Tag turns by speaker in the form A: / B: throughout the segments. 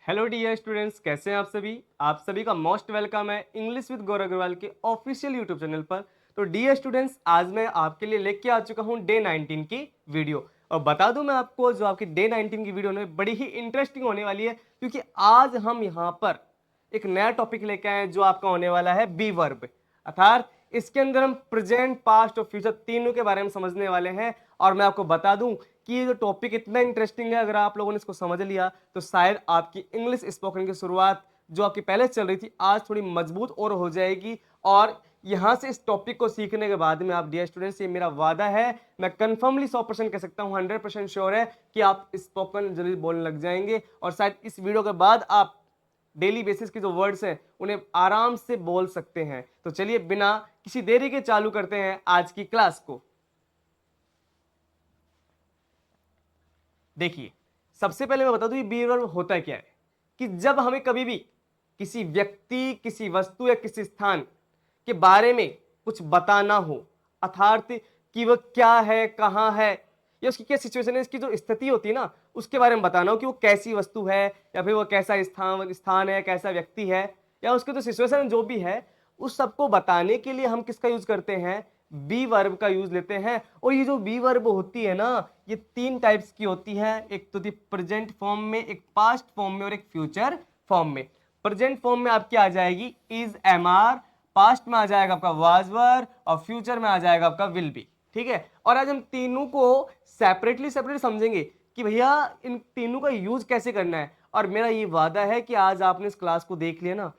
A: Hello dear students, कैसे हैं आप सभी। आप सभी का मोस्ट वेलकम है इंग्लिश विद गौरव अग्रवाल के ऑफिशियल यूट्यूब चैनल पर। तो डियर स्टूडेंट्स, आज मैं आपके लिए लेके आ चुका हूं डे 19 की वीडियो। और बता दूं मैं आपको, जो आपकी डे 19 की वीडियो है बड़ी ही इंटरेस्टिंग होने वाली है, क्योंकि आज हम यहाँ पर एक नया टॉपिक लेके आए हैं जो आपका होने वाला है बी वर्ब। अर्थात इसके अंदर हम प्रेजेंट, पास्ट और फ्यूचर तीनों के बारे में समझने वाले हैं। और मैं आपको बता दूं कि ये जो टॉपिक इतना इंटरेस्टिंग है, अगर आप लोगों ने इसको समझ लिया तो शायद आपकी इंग्लिश स्पोकन की शुरुआत जो आपकी पहले चल रही थी आज थोड़ी मजबूत और हो जाएगी। और यहां से इस टॉपिक को सीखने के बाद में आप डियर स्टूडेंट्स, ये मेरा वादा है, मैं कंफर्मली 100% कह सकता हूं, 100% श्योर है कि आप स्पोकन जल्दी बोलने लग जाएंगे। और शायद इस वीडियो के बाद आप डेली बेसिस के जो वर्ड्स हैं उन्हें आराम से बोल सकते हैं। तो चलिए बिना किसी देरी के चालू करते हैं आज की क्लास को। देखिए, सबसे पहले मैं बता दूं ये बी वर्ब होता क्या है। कि जब हमें कभी भी किसी व्यक्ति, किसी वस्तु या किसी स्थान के बारे में कुछ बताना हो, अर्थात कि वह क्या है, कहाँ है, या उसकी क्या सिचुएशन है, इसकी जो स्थिति होती है ना, उसके बारे में बताना हो कि वो कैसी वस्तु है, या फिर वो कैसा स्थान है, कैसा व्यक्ति है, या उसके जो सिचुएशन जो भी है, उस सबको बताने के लिए हम किसका यूज करते हैं, बी वर्ब का यूज लेते हैं। और ये जो बी वर्ब होती है ना, ये तीन टाइप्स की होती है। एक तो थी प्रेजेंट फॉर्म में, एक पास्ट फॉर्म में और एक फ्यूचर फॉर्म में। प्रेजेंट फॉर्म में आपकी आ जाएगी इज, एम आर, पास्ट में आ जाएगा आपका वाज वर, और फ्यूचर में आ जाएगा आपका विल बी। ठीक है। और आज हम तीनों को सेपरेटली समझेंगे कि भैया इन तीनों का यूज कैसे करना है। और मेरा ये वादा है कि आज आपने इस क्लास को देख लिया ना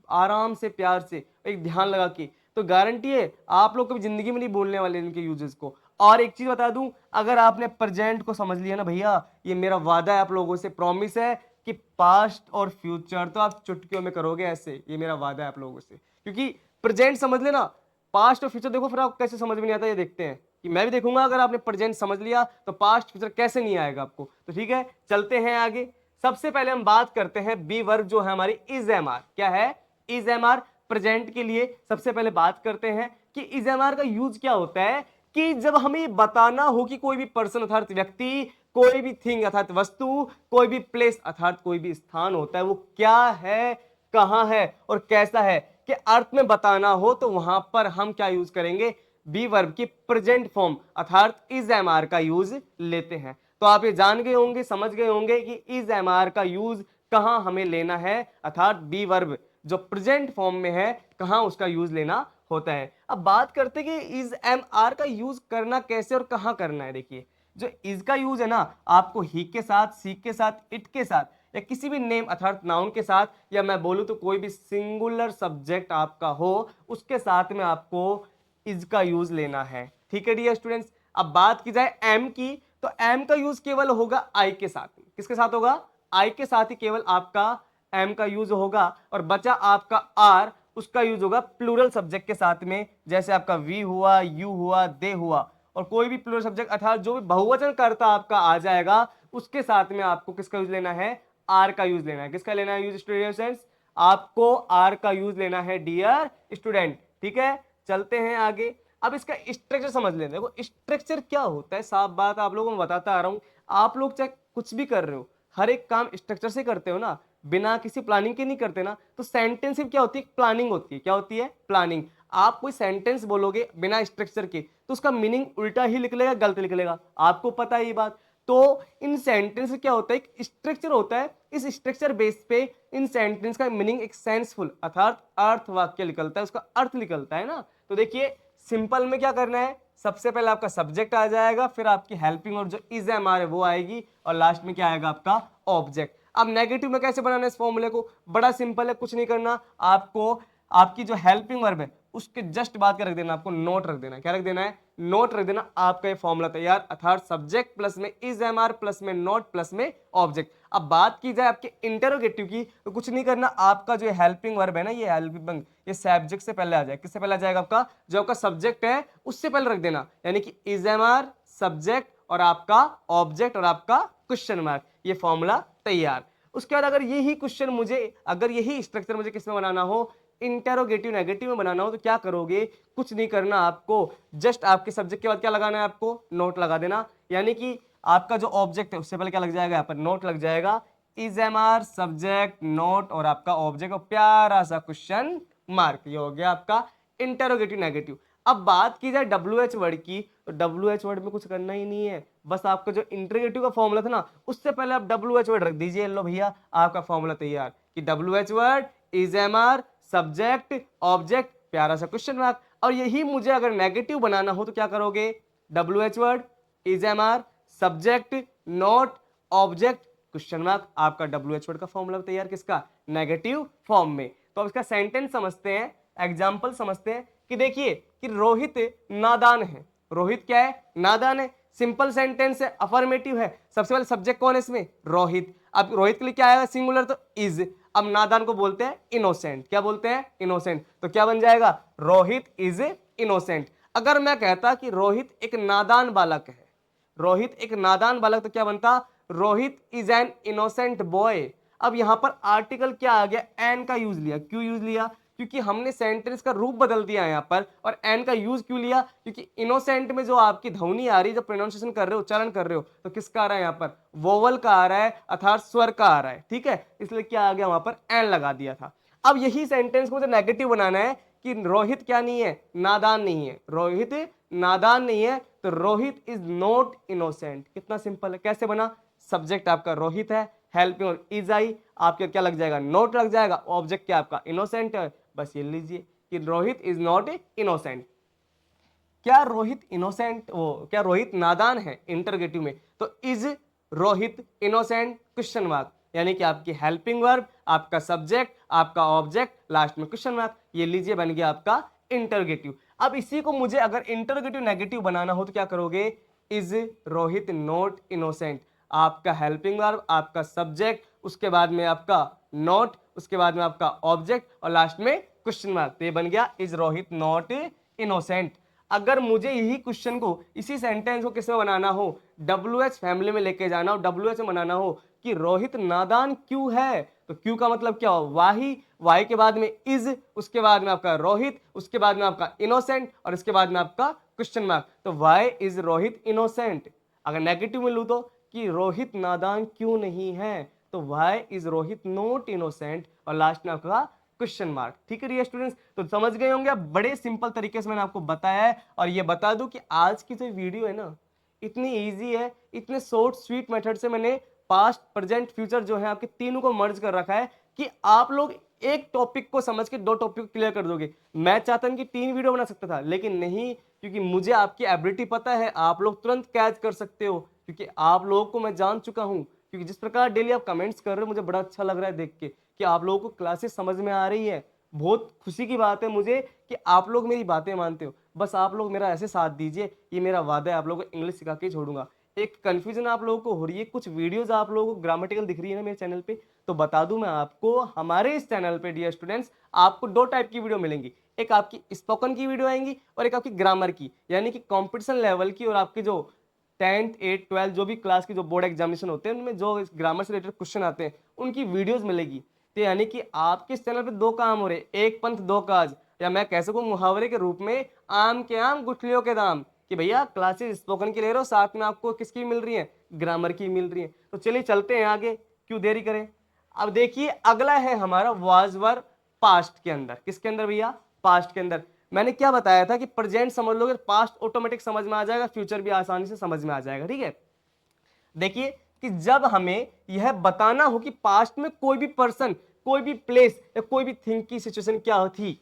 A: आराम से, प्यार से, एक ध्यान लगा के, तो गारंटी है आप लोग कभी जिंदगी में नहीं बोलने वाले इनके यूजेस को। और एक चीज बता दूं, अगर आपने प्रेजेंट को समझ लिया ना भैया, ये मेरा वादा है आप लोगों से, प्रॉमिस है कि पास्ट और फ्यूचर तो आप चुटकियों में करोगे ऐसे। ये मेरा वादा है आप लोगों से, क्योंकि प्रेजेंट समझ लेना, पास्ट और फ्यूचर देखो, फिर आपको कैसे समझ में नहीं आता ये देखते हैं। कि मैं भी देखूंगा अगर आपने प्रेजेंट समझ लिया तो पास्ट फ्यूचर कैसे नहीं आएगा आपको। तो ठीक है, चलते हैं आगे। सबसे पहले हम बात करते हैं बी वर्ब जो है हमारी इज, एम आर। क्या है? Is, am are. प्रेजेंट के लिए सबसे पहले बात करते हैं कि इज, एम आर का यूज क्या होता है। कि जब हमें बताना हो कि कोई भी पर्सन अर्थात व्यक्ति, कोई भी थिंग अर्थात वस्तु, कोई भी प्लेस अर्थात कोई भी स्थान होता है, वो क्या है, कहां है और कैसा है के अर्थ में बताना हो, तो वहां पर हम क्या यूज करेंगे, बी वर्ब की प्रेजेंट फॉर्म अर्थात इज, एम आर का यूज लेते हैं। तो आप ये जान गए होंगे, समझ गए होंगे कि इज, एम आर का यूज कहां हमें लेना है, अर्थात बी वर्ब जो प्रेजेंट फॉर्म में है कहां उसका यूज लेना होता है। अब बात करते हैं कि इज, एम आर का यूज करना कैसे और कहां करना है। देखिए, जो इज का यूज है ना, आपको ही के साथ, सी के साथ, इट के साथ, या किसी भी नेम अर्थात नाउन के साथ, या मैं बोलूं तो कोई भी सिंगुलर सब्जेक्ट आपका हो उसके साथ में आपको इज का यूज लेना है। ठीक है डियर स्टूडेंट्स। अब बात की जाए एम की, तो एम का यूज केवल होगा आई के साथ। किसके साथ होगा? आई के साथ ही केवल आपका एम का यूज होगा। और बचा आपका आर, उसका यूज होगा प्लूरल सब्जेक्ट के साथ में, जैसे आपका वी हुआ, यू हुआ, दे हुआ। और कोई भी प्लूरल सब्जेक्ट अर्थात जो भी बहुवचन करता आपका आ जाएगा, उसके साथ में आपको किसका यूज लेना है, आर का यूज लेना है। किसका लेना है यूज स्टूडेंट्स? आपको आर का यूज लेना है डियर स्टूडेंट। ठीक है, चलते हैं आगे। अब इसका स्ट्रक्चर समझ लेते हैं। देखो स्ट्रक्चर क्या होता है, साफ बात आप लोगों को बताता आ रहा हूं। आप लोग चाहे कुछ भी कर रहे हो, हर एक काम स्ट्रक्चर से करते हो ना, बिना किसी प्लानिंग के नहीं करते ना। तो सेंटेंस क्या होती है? प्लानिंग होती है। क्या होती है? प्लानिंग। आप कोई सेंटेंस बोलोगे बिना स्ट्रक्चर के तो उसका मीनिंग उल्टा ही लिख लेगा, गलत लिख लेगा, आपको पता है ये बात। तो इन सेंटेंस क्या होता है, एक स्ट्रक्चर होता है। इस स्ट्रक्चर बेस पे इन सेंटेंस का मीनिंग एक सेंसफुल अर्थात अर्थ वाक्य निकलता है, उसका अर्थ निकलता है ना। तो देखिए सिंपल में क्या करना है, सबसे पहले आपका सब्जेक्ट आ जाएगा, फिर आपकी हेल्पिंग और जो इज, एम आर है वो आएगी, और लास्ट में क्या आएगा आपका ऑब्जेक्ट। अब नेगेटिव में कैसे बनाना है इस फॉर्मूले को, बड़ा सिंपल है, कुछ नहीं करना आपको। आपकी जो हेल्पिंग वर्ब है उसके जस्ट बाद क्या रख देना, आपको नोट रख देना है। क्या रख देना है? नोट रख देना। आपका ये फॉर्मूला तैयार, अर्थात सब्जेक्ट प्लस में इज, एम आर प्लस में नोट प्लस में ऑब्जेक्ट। अब बात की जाए आपके इंटरोगेटिव की, तो कुछ नहीं करना, आपका जो हेल्पिंग वर्ब है ना, ये हेल्पिंग, ये सब्जेक्ट से पहले आ जाएगा। किससे पहले आ जाएगा? आपका जो आपका सब्जेक्ट है उससे पहले रख देना, यानी कि इज, एम आर, सब्जेक्ट और आपका ऑब्जेक्ट और आपका क्वेश्चन मार्क। ये फॉर्मूला तैयार। उसके बाद अगर यही क्वेश्चन मुझे, अगर यही स्ट्रक्चर मुझे किस में बनाना हो, इंटेरोगेटिव नेगेटिव में बनाना हो, तो क्या करोगे? कुछ नहीं करना आपको, जस्ट आपके सब्जेक्ट के बाद क्या लगाना है, आपको नोट लगा देना। यानी कि आपका जो ऑब्जेक्ट है उससे पहले क्या लग जाएगा, यहाँ पर नोट लग जाएगा। Is am are subject not और आपका ऑब्जेक्ट और प्यारा सा क्वेश्चन मार्क, ये हो गया आपका इंटरोगेटिव नेगेटिव। अब बात की जाए डब्ल्यू एच वर्ड की, तो डब्ल्यू एच वर्ड में कुछ करना ही नहीं है, बस आपका जो इंटरोगेटिव का फॉर्मूला था ना, उससे पहले आप डब्ल्यू एच वर्ड रख दीजिए। लो भैया आपका फॉर्मूला तैयार कि W H word is am are subject object प्यारा सा क्वेश्चन मार्क। और यही मुझे अगर नेगेटिव बनाना हो तो क्या करोगे, W H word is am are subject not object question mark, आपका डब्ल्यू एच वर्ड का फॉर्मूला तैयार, किसका, नेगेटिव फॉर्म में। तो अब इसका सेंटेंस समझते हैं, एग्जाम्पल समझते हैं कि देखिए कि रोहित नादान है। रोहित क्या है, नादान है। सिंपल सेंटेंस है, अफर्मेटिव है। सबसे पहले सब्जेक्ट कौन है इसमें, रोहित। अब रोहित के लिए क्या आएगा, सिंगुलर, तो इज। अब नादान को बोलते हैं इनोसेंट, क्या बोलते हैं, इनोसेंट। तो क्या बन जाएगा, रोहित इज इनोसेंट। अगर मैं कहता कि रोहित एक नादान बालक है, रोहित एक नादान बालक, तो क्या बनता, Rohit is an innocent boy. अब यहां पर आर्टिकल क्या आ गया, एन का यूज लिया। क्यों यूज लिया, क्योंकि हमने सेंटेंस का रूप बदल दिया है यहाँ पर। और एन का यूज क्यों लिया, क्योंकि इनोसेंट में जो आपकी ध्वनि आ रही है, जब प्रोनाउंसिएशन कर रहे हो, उच्चारण कर रहे हो, तो किसका आ रहा है यहाँ पर, वोवल का आ रहा है, अर्थात स्वर का आ रहा है। ठीक है, इसलिए क्या आ गया वहां पर, एन लगा दिया था। अब यही सेंटेंस को मुझे नेगेटिव बनाना है कि रोहित क्या नहीं है, नादान नहीं है, रोहित नादान नहीं है, तो रोहित इज नॉट इनोसेंट। कितना सिंपल है, कैसे बना, सब्जेक्ट आपका रोहित है, हेल्पिंग और इज आई, आपके क्या लग जाएगा, नोट लग जाएगा, ऑब्जेक्ट क्या आपका इनोसेंट है। बस ये लीजिए कि रोहित इज नॉट इनोसेंट। क्या रोहित इनोसेंट, वो क्या रोहित नादान है, इंटरगेटिव में, तो is Rohit innocent question mark, यानी कि आपकी हेल्पिंग वर्ब, आपका सब्जेक्ट, आपका ऑब्जेक्ट, लास्ट में क्वेश्चन मार्क, ये लीजिए बन गया आपका इंटरगेटिव। अब इसी को मुझे अगर इंटरगेटिव नेगेटिव बनाना हो तो क्या करोगे, इज रोहित नॉट इनोसेंट, आपका हेल्पिंग वर्ब, आपका सब्जेक्ट, उसके बाद में आपका नॉट, उसके बाद में आपका ऑब्जेक्ट और लास्ट में क्वेश्चन मार्क, तो ये बन गया इज रोहित नॉट इनोसेंट। अगर मुझे यही क्वेश्चन को, इसी सेंटेंस को किसमें बनाना हो, डब्ल्यू एच फैमिली में लेके जाना हो, डब्ल्यू एच में बनाना हो कि रोहित नादान क्यों है, तो क्यों का मतलब क्या हो, वाही, वाही के बाद में इज, उसके बाद में आपका रोहित, उसके बाद में आपका इनोसेंट और इसके बाद में आपका क्वेश्चन मार्क, तो वाई इज रोहित इनोसेंट। अगर नेगेटिव में लू तो कि रोहित नादान क्यों नहीं है, तो why is Rohit not innocent और लास्ट में आपका क्वेश्चन मार्क। ठीक है डियर स्टूडेंट्स, तो समझ गए होंगे, बड़े सिंपल तरीके से मैंने आपको बताया है। और ये बता दूं कि आज की जो वीडियो है ना, इतनी इजी है, इतने शॉर्ट स्वीट मेथड से मैंने पास्ट प्रेजेंट फ्यूचर जो है आपके तीनों को मर्ज कर रखा है कि आप लोग एक टॉपिक को समझ के दो टॉपिक को क्लियर कर दोगे। मैं चाहता हूं कि 3 वीडियो बना सकता था, लेकिन नहीं, क्योंकि मुझे आपकी एबिलिटी पता है, आप लोग तुरंत कैच कर सकते हो, क्योंकि आप लोगों को मैं जान चुका हूं। क्योंकि जिस प्रकार डेली आप कमेंट्स कर रहे हो, मुझे बड़ा अच्छा लग रहा है देख के कि आप लोगों को क्लासेस समझ में आ रही है। बहुत खुशी की बात है मुझे कि आप लोग मेरी बातें मानते हो। बस आप लोग मेरा ऐसे साथ दीजिए, ये मेरा वादा है, आप लोगों को इंग्लिश सिखा के छोड़ूंगा। एक कंफ्यूजन आप लोगों को हो रही है, कुछ वीडियोस आप लोगों को ग्रामेटिकल दिख रही है ना मेरे चैनल पे, तो बता दूं मैं आपको, हमारे इस चैनल पे डियर स्टूडेंट्स आपको 2 टाइप की वीडियो मिलेंगी। एक आपकी स्पोकन की वीडियो आएंगी और एक आपकी ग्रामर की, यानी कि कॉम्पिटिशन लेवल की, और आपकी जो 10th 8th 12th जो भी क्लास की जो बोर्ड एग्जामिनेशन होते हैं उनमें जो ग्रामर से रिलेटेड क्वेश्चन आते हैं उनकी वीडियोस मिलेगी। तो यानी कि आपके इस चैनल पे 2 काम हो रहे, एक पंथ 2 काज, या मैं कह सकूं मुहावरे के रूप में आम के आम गुठलियों के दाम, कि भैया क्लासेस स्पोकन की ले रहे हो, साथ में आपको किसकी मिल रही है, ग्रामर की मिल रही है। तो चलिए चलते हैं आगे, क्यों देरी करें। अब देखिए अगला है हमारा वाज वर पास्ट के अंदर, किसके अंदर भैया, पास्ट के अंदर। मैंने क्या बताया था कि प्रेजेंट समझ लोगे, पास्ट ऑटोमेटिक समझ में आ जाएगा, फ्यूचर भी आसानी से समझ में आ जाएगा। ठीक है, देखिए कि जब हमें यह बताना हो कि पास्ट में कोई भी पर्सन, कोई भी प्लेस या कोई भी थिंग की सिचुएशन क्या थी,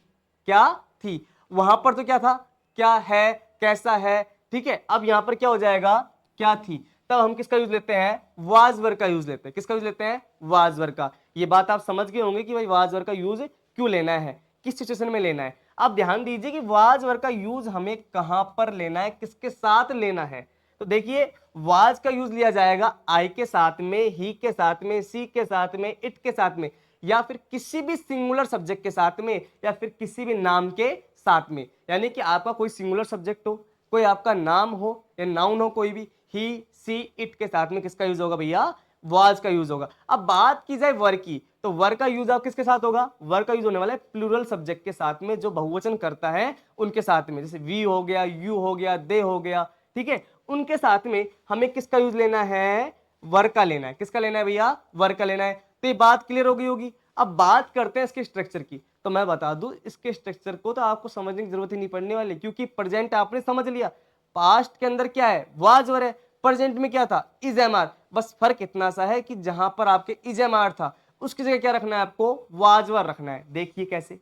A: क्या थी, वहां पर तो क्या था, क्या है, कैसा है। ठीक है, अब यहां पर क्या हो जाएगा, क्या थी, तब हम किसका यूज लेते हैं, वाज वर का यूज लेते हैं। किसका यूज लेते हैं, वाज वर का। ये बात आप समझ गए होंगे कि भाई वाज वर का यूज क्यों लेना है, किस सिचुएशन में लेना है। अब ध्यान दीजिए कि वाज वर का यूज हमें कहां पर लेना है, किसके साथ लेना है। तो देखिए वाज का यूज लिया जाएगा आई के साथ में, ही के साथ में, सी के साथ में, इट के साथ में, या फिर किसी भी सिंगुलर सब्जेक्ट के साथ में, या फिर किसी भी नाम के साथ में। यानी कि आपका कोई सिंगुलर सब्जेक्ट हो, कोई आपका नाम हो या नाउन हो, कोई भी, ही सी इट के साथ में किसका यूज होगा भैया, वाज का यूज होगा। अब बात की जाए वर की, तो वर का यूज आप किसके साथ होगा, वर का यूज होने वाला है प्लूरल सब्जेक्ट के साथ में, जो बहुवचन करता है उनके साथ में, जैसे वी हो गया, यू हो गया, दे हो गया। ठीक है, उनके साथ में हमें किसका यूज लेना है, वर्क का लेना है। किसका लेना है भैया? वर्क का लेना है। तो ये बात क्लियर हो गई होगी। अब बात करते हैं इसके स्ट्रक्चर की। तो मैं बता दूं इसके स्ट्रक्चर को तो आपको समझने की जरूरत ही नहीं पड़ने वाली, क्योंकि प्रेजेंट आपने समझ लिया। पास्ट के अंदर क्या है? वाज वर है। प्रेजेंट में क्या था? Is am are. बस फर्क इतना सा है कि जहां पर आपके इज एम आर था उसकी जगह क्या रखना है आपको? वाज वर रखना है। देखिए कैसे,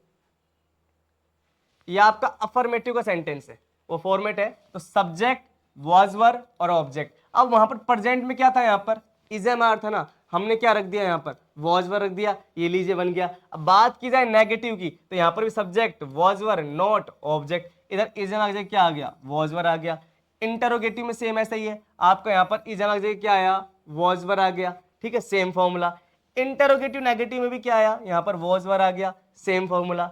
A: यह आपका अफर्मेटिव का सेंटेंस है, वो फॉर्मेट है। तो सब्जेक्ट, वाज वर और ऑब्जेक्ट। अब वहां पर प्रेजेंट में क्या था? यहां पर इज एम आर था ना, हमने क्या रख दिया? यहां पर वाज वर रख दिया। ये लीजिए बन गया। अब बात की जाए नेगेटिव की, तो यहां पर भी subject, was were, not, object. इधर इज एम आर जगह क्या आ गया? वाज वर आ गया। इंटरोगेटिव में सेम ऐसा ही है, आपका यहां पर इज एम आर जगह क्या आया? वाज वर आ गया। ठीक है, सेम फॉर्मूला। इंटरोगेटिव नेगेटिव में भी क्या आया? यहां पर वाज वर आ गया, सेम फॉर्मूला।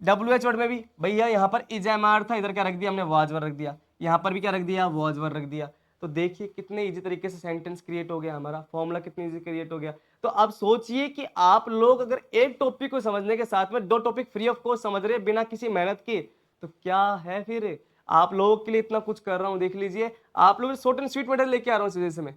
A: WH वर्ड में भी भैया यहाँ पर इज एम आर था, इधर क्या रख दिया हमने? वाजवर रख दिया। यहाँ पर भी क्या रख दिया? वाजवर रख दिया। तो देखिए कितने इजी तरीके से सेंटेंस क्रिएट हो गया, हमारा फॉर्मूला कितने इजी क्रिएट हो गया। तो अब सोचिए कि आप लोग अगर एक टॉपिक को समझने के साथ में दो टॉपिक फ्री ऑफ कॉस्ट समझ रहे बिना किसी मेहनत के, तो क्या है फिर। आप लोगों के लिए इतना कुछ कर रहा हूँ, देख लीजिए। आप लोग शॉर्ट एंड स्वीट मटेरियल लेके आ रहा हूँ इस वजह से मैं,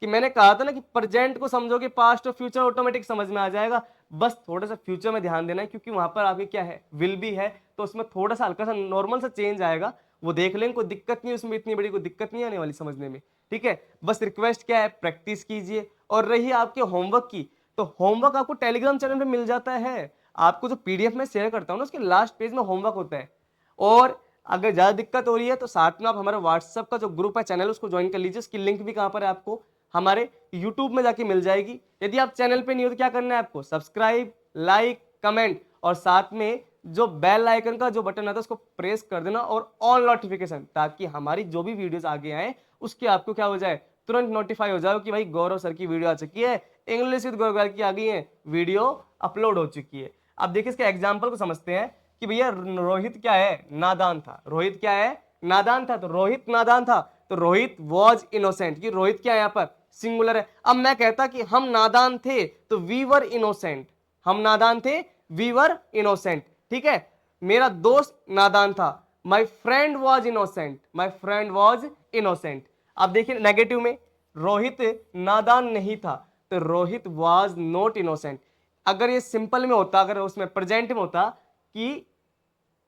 A: कि मैंने कहा था ना कि प्रेजेंट को समझोगे पास्ट और फ्यूचर ऑटोमेटिक समझ में आ जाएगा। बस थोड़ा सा फ्यूचर में ध्यान देना है, क्योंकि वहां पर आपके क्या है? विल भी है, तो उसमें थोड़ा सा हल्का सा नॉर्मल सा चेंज आएगा, वो देख लेंगे, कोई दिक्कत नहीं, उसमें इतनी बड़ी कोई दिक्कत नहीं आने वाली समझने में। ठीक है, बस रिक्वेस्ट क्या है? प्रैक्टिस कीजिए। और रही आपके होमवर्क की, तो होमवर्क आपको टेलीग्राम चैनल पे मिल जाता है। आपको जो पीडीएफ में शेयर करता हूँ ना, उसके लास्ट पेज में होमवर्क होता है। और अगर ज्यादा दिक्कत हो रही है तो साथ में आप हमारे व्हाट्सएप का जो ग्रुप है, चैनल, उसको ज्वाइन कर लीजिए। उसकी लिंक भी कहां पर है? आपको हमारे यूट्यूब में जाके मिल जाएगी। यदि आप चैनल पे नहीं हो तो क्या करना है आपको? सब्सक्राइब, लाइक, कमेंट और साथ में जो बेल आइकन का जो बटन आता है उसको प्रेस कर देना, और ऑल नोटिफिकेशन, ताकि हमारी जो भी वीडियोस आगे आए उसकी आपको क्या हो जाए? तुरंत नोटिफाई हो जाए कि भाई गौरव सर की वीडियो आ चुकी है, इंग्लिश विद गौरव की आ गई है, वीडियो अपलोड हो चुकी है। अब देखिए इसके एग्जाम्पल को समझते हैं कि भैया रोहित क्या है? नादान था। रोहित क्या है? नादान था। तो रोहित नादान था, तो रोहित वॉज इनोसेंट। कि रोहित क्या है? यहाँ पर सिंगुलर है। अब मैं कहता कि हम नादान थे, तो वी वर इनोसेंट। हम नादान थे, वी वर इनोसेंट। ठीक है, मेरा दोस्त नादान था, my friend was innocent. My friend was innocent. अब देखिए नेगेटिव में, रोहित नादान नहीं था, तो रोहित वॉज नॉट इनोसेंट। अगर ये सिंपल में होता, अगर उसमें प्रेजेंट में होता कि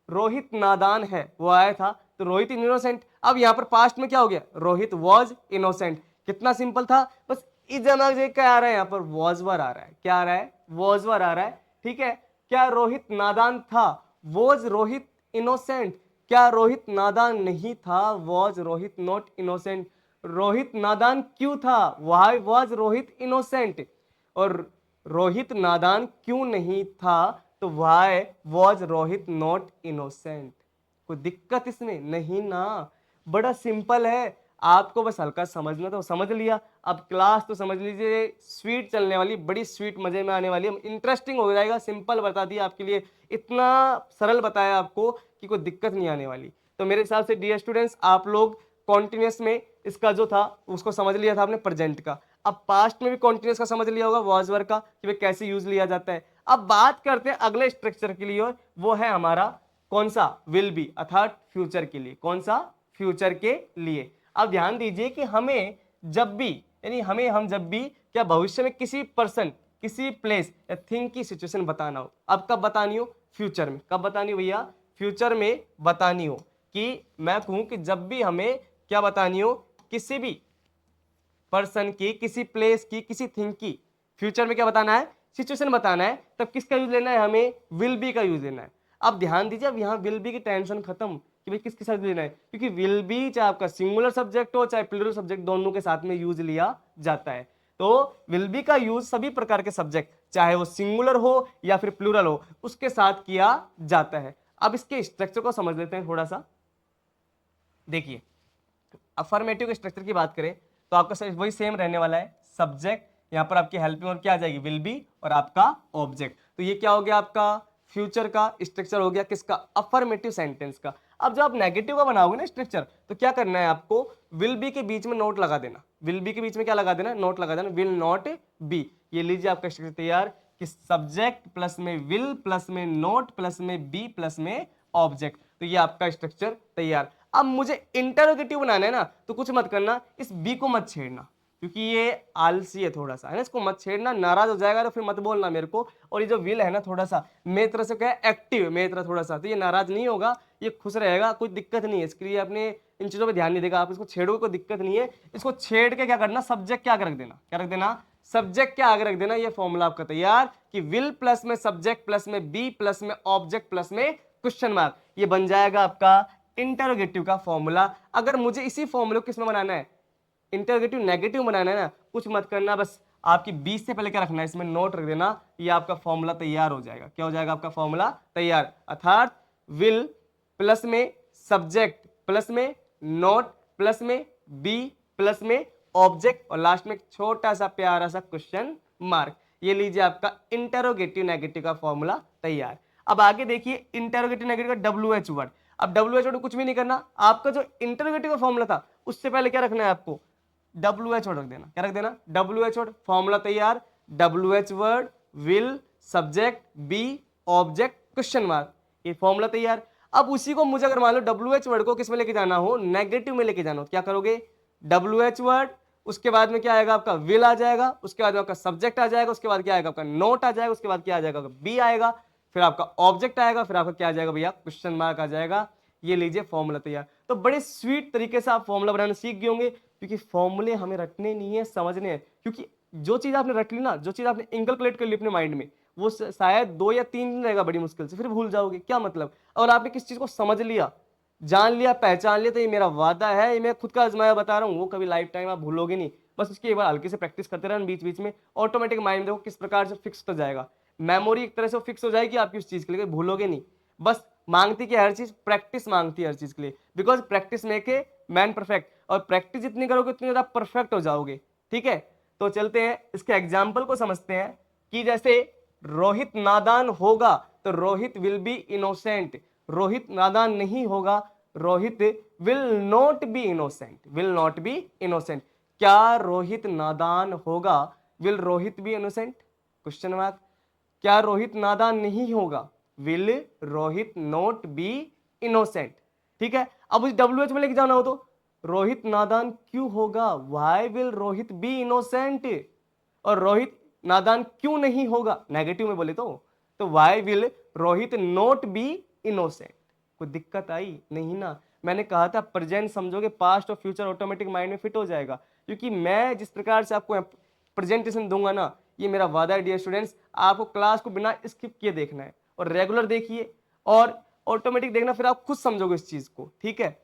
A: रोहित नादान है, वो आया था, तो रोहित इनोसेंट। अब यहां पर पास्ट में क्या हो गया? Rohit was innocent. कितना सिंपल था, बस इस जमा क्या आ रहा है? यहां पर वॉज वर आ रहा है। क्या आ रहा है? वॉज वर आ रहा है। ठीक है, क्या रोहित नादान था? Was Rohit innocent. क्या रोहित नादान नहीं था? Was Rohit not innocent. Rohit नादान क्यों था? Why was Rohit innocent. और रोहित नादान क्यों नहीं था? तो why was Rohit not innocent. कोई दिक्कत इसमें नहीं ना, बड़ा सिंपल है। आपको बस हल्का समझना, तो समझ लिया। अब क्लास तो समझ लीजिए स्वीट चलने वाली, बड़ी स्वीट, मजे में आने वाली है, इंटरेस्टिंग हो जाएगा। सिंपल बता दिया आपके लिए, इतना सरल बताया आपको कि कोई दिक्कत नहीं आने वाली। तो मेरे हिसाब से डियर स्टूडेंट्स, आप लोग कॉन्टिन्यूस में इसका जो था उसको समझ लिया था आपने प्रेजेंट का। अब पास्ट में भी कॉन्टिन्यूस का समझ लिया होगा, वॉज वर्ब का, कि वे कैसे यूज लिया जाता है। अब बात करते हैं अगले स्ट्रक्चर के लिए, और वो है हमारा कौन सा? विल बी, अर्थात फ्यूचर के लिए। कौन सा? फ्यूचर के लिए। अब ध्यान दीजिए कि हमें जब भी, यानी हम जब भी क्या भविष्य में किसी पर्सन, किसी प्लेस या थिंग की सिचुएशन बताना हो, अब कब बतानी हो? फ्यूचर में। कब बतानी हो भैया? फ्यूचर में बतानी हो। कि मैं कहूं कि जब भी हमें क्या बतानी हो, किसी भी पर्सन की, किसी प्लेस की, किसी थिंग की फ्यूचर में क्या बताना है? सिचुएशन बताना है, तब किसका यूज लेना है? हमें विल बी का यूज लेना है। अब ध्यान दीजिए, अब यहाँ विल बी की टेंशन खत्म कि भाई किसके साथ लेना है, क्योंकि विल बी चाहे आपका सिंगुलर सब्जेक्ट हो चाहे प्लूरल सब्जेक्ट, दोनों के साथ में यूज लिया जाता है। तो विल बी का यूज सभी प्रकार के सब्जेक्ट, चाहे वो सिंगुलर हो या फिर प्लूरल हो, उसके साथ किया जाता है। अब इसके स्ट्रक्चर को समझ लेते हैं थोड़ा सा। देखिए, अफर्मेटिव के स्ट्रक्चर की बात करें तो आपका वही सेम रहने वाला है। सब्जेक्ट, यहाँ पर आपकी हेल्पिंग और क्या आ जाएगी? विल बी, और आपका ऑब्जेक्ट। तो ये क्या हो गया? आपका फ्यूचर का स्ट्रक्चर हो गया। किसका? अफर्मेटिव सेंटेंस का। अब जब आप नेगेटिव का बनाओगे ना स्ट्रक्चर, तो क्या करना है आपको? विल बी के बीच में नोट लगा देना। विल बी के बीच में क्या लगा देना? नोट लगा देना, विल नॉट बी। ये लीजिए आपका स्ट्रक्चर तैयार, कि सब्जेक्ट प्लस में विल प्लस में नोट प्लस में बी प्लस में ऑब्जेक्ट। तो ये आपका स्ट्रक्चर तैयार। अब मुझे इंटरोगेटिव बनाना है ना, तो कुछ मत करना, इस बी को मत छेड़ना। क्योंकि ये आलसी है थोड़ा सा, है ना, इसको मत छेड़ना, नाराज हो जाएगा तो फिर मत बोलना मेरे को। और ये जो विल है ना थोड़ा सा मेरी तरह से क्या है, एक्टिव मेरी तरह थोड़ा सा, तो ये नाराज नहीं होगा, ये खुश रहेगा, कोई दिक्कत नहीं है इसके लिए, अपने इन चीज़ों पे ध्यान नहीं देगा। आप इसको छेड़ोगे कोई दिक्कत नहीं है, इसको छेड़ के क्या करना, सब्जेक्ट क्या आगे रख देना, क्या रख देना, सब्जेक्ट क्या आगे रख देना। ये फॉर्मूला आपका तैयार कि विल प्लस में सब्जेक्ट प्लस में बी प्लस में ऑब्जेक्ट प्लस में क्वेश्चन मार्क, ये बन जाएगा आपका इंटरोगेटिव का फॉर्मूला। अगर मुझे इसी फॉर्मूले को किसमें बनाना है, इंटरोगेटिव नेगेटिव बनाना है ना, कुछ मत करना, बस आपकी 20 से पहले क्या रखना है, इसमें नोट रख देना, ये आपका फॉर्मूला तैयार हो जाएगा। क्या हो जाएगा आपका फॉर्मूला तैयार, अर्थात विल प्लस में सब्जेक्ट प्लस में नोट प्लस में बी प्लस में ऑब्जेक्ट और लास्ट में एक छोटा सा प्यारा सा क्वेश्चन मार्क। ये लीजिए आपका इंटरोगेटिव नेगेटिव का फॉर्मूला तैयार। अब आगे देखिए इंटरोगेटिव नेगेटिव का WH वर्ड। अब WH वर्ड कुछ भी नहीं करना, आपका जो इंटरोगेटिव का फॉर्मूला था उससे पहले क्या रखना है आपको, WH वर्ड रख देना। क्या रख देना, WH वर्ड, फॉर्मूला तैयार, WH word will subject be object question mark, ये फॉर्मूला तैयार। अब उसी को मुझे अगर मान लो WH वर्ड को किस में लेके जाना हो, नेगेटिव में लेके जाना हो, क्या करोगे, WH वर्ड, उसके बाद में क्या आएगा आपका विल आ जाएगा, उसके बाद में आपका सब्जेक्ट आ जाएगा, उसके बाद क्या आएगा आपका नोट आ जाएगा, उसके बाद क्या आ जाएगा बी आएगा, फिर आपका ऑब्जेक्ट आएगा, फिर आपका क्या आ जाएगा भैया, क्वेश्चन मार्क आ जाएगा। ये लीजिए फॉर्मूला तैयार। तो बड़े स्वीट तरीके से आप फॉर्मूला बनाना सीख गए होंगे, क्योंकि फॉर्मूले हमें रटने नहीं है, समझने हैं। क्योंकि जो चीज आपने रट ली ना, जो चीज आपने इंकलकुलेट कर ली अपने माइंड में, वो शायद 2 या 3 दिन रहेगा बड़ी मुश्किल से, फिर भूल जाओगे। क्या मतलब, और आपने किस चीज को समझ लिया, जान लिया, पहचान लिया, तो ये मेरा वादा है, ये मैं खुद का आजमाया बता रहा हूँ, वो कभी लाइफ टाइम आप भूलोगे नहीं। बस उसकी एक बार हल्के से प्रैक्टिस करते रहना बीच बीच में, ऑटोमेटिक माइंड देखो किस प्रकार से फिक्स हो जाएगा, मेमोरी एक तरह से फिक्स हो जाएगी आपकी उस चीज के लिए, भूलोगे नहीं। बस मांगती कि हर चीज प्रैक्टिस मांगती है हर चीज के लिए, because practice make a man perfect, और प्रैक्टिस जितनी करोगे उतनी ज्यादा परफेक्ट हो जाओगे। ठीक है, तो चलते हैं इसके एग्जाम्पल को समझते हैं कि जैसे रोहित नादान होगा तो Rohit will be innocent, Rohit नादान नहीं होगा, Rohit will not be innocent, will not be innocent. क्या रोहित नादान होगा, will Rohit be innocent, question mark. क्या रोहित नादान नहीं होगा, will Rohit not be innocent. ठीक है, अब उस WH में लेके जाना हो तो रोहित नादान क्यों होगा, why will Rohit be innocent, और रोहित नादान क्यों नहीं होगा, नेगेटिव में बोले तो why will Rohit not be innocent. कोई दिक्कत आई नहीं ना, मैंने कहा था प्रेजेंट समझोगे पास्ट और फ्यूचर ऑटोमेटिक माइंड में फिट हो जाएगा, क्योंकि मैं जिस प्रकार से आपको प्रेजेंटेशन दूंगा ना, ये मेरा वादा है डियर स्टूडेंट्स, आपको क्लास को बिना स्किप किए देखना है और रेगुलर देखिए और ऑटोमेटिक देखना, फिर आप खुद समझोगे इस चीज को। ठीक है,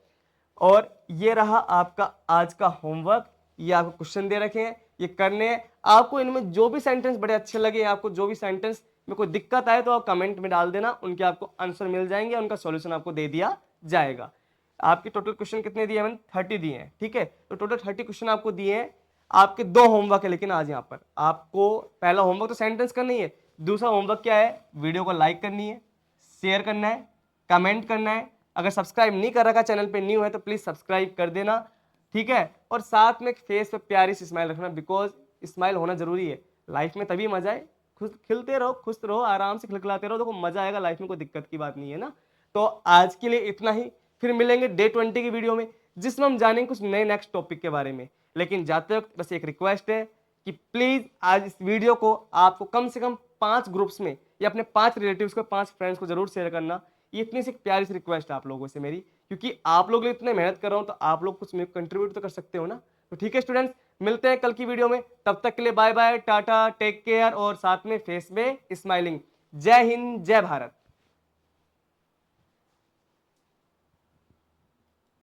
A: और ये रहा आपका आज का होमवर्क, ये आपको क्वेश्चन दे रखे हैं, ये करने हैं आपको। इनमें जो भी सेंटेंस बड़े अच्छे लगे, आपको जो भी सेंटेंस में कोई दिक्कत आए तो आप कमेंट में डाल देना, उनके आपको आंसर मिल जाएंगे, उनका सॉल्यूशन आपको दे दिया जाएगा। आपके टोटल क्वेश्चन कितने दिए, मैंने 30 दिए हैं। ठीक है, तो टोटल 30 क्वेश्चन आपको दिए हैं। आपके 2 होमवर्क है, लेकिन आज यहाँ पर आपको पहला होमवर्क तो सेंटेंस करना ही है, दूसरा होमवर्क क्या है, वीडियो को लाइक करनी है, शेयर करना है, कमेंट करना है। अगर सब्सक्राइब नहीं कर रखा, चैनल पे न्यू है तो प्लीज सब्सक्राइब कर देना। ठीक है, और साथ में फेस पे प्यारी सी स्माइल रखना, बिकॉज स्माइल होना जरूरी है लाइफ में, तभी मजा है। खुश खिलते रहो, खुश रहो, आराम से खिलखिलाते रहो, देखो मजा आएगा लाइफ में, कोई दिक्कत की बात नहीं है ना। तो आज के लिए इतना ही, फिर मिलेंगे डे 20 की वीडियो में, जिसमें हम जानेंगे कुछ नए नेक्स्ट टॉपिक के बारे में। लेकिन जाते वक्त बस एक रिक्वेस्ट है कि प्लीज आज इस वीडियो को आपको कम से कम 5 ग्रुप्स में या अपने 5 रिलेटिव्स को, 5 फ्रेंड्स को जरूर शेयर करना। ये इतनी सी प्यारी सी रिक्वेस्ट है आप लोगों से मेरी, क्योंकि आप लोग इतने मेहनत कर रहा हूं तो आप लोग कुछ कंट्रीब्यूट तो कर सकते हो ना। तो ठीक है स्टूडेंट्स, मिलते हैं कल की वीडियो में, तब तक के लिए bye bye, tata, take care, और साथ में फेस में स्माइलिंग। जय हिंद, जय भारत।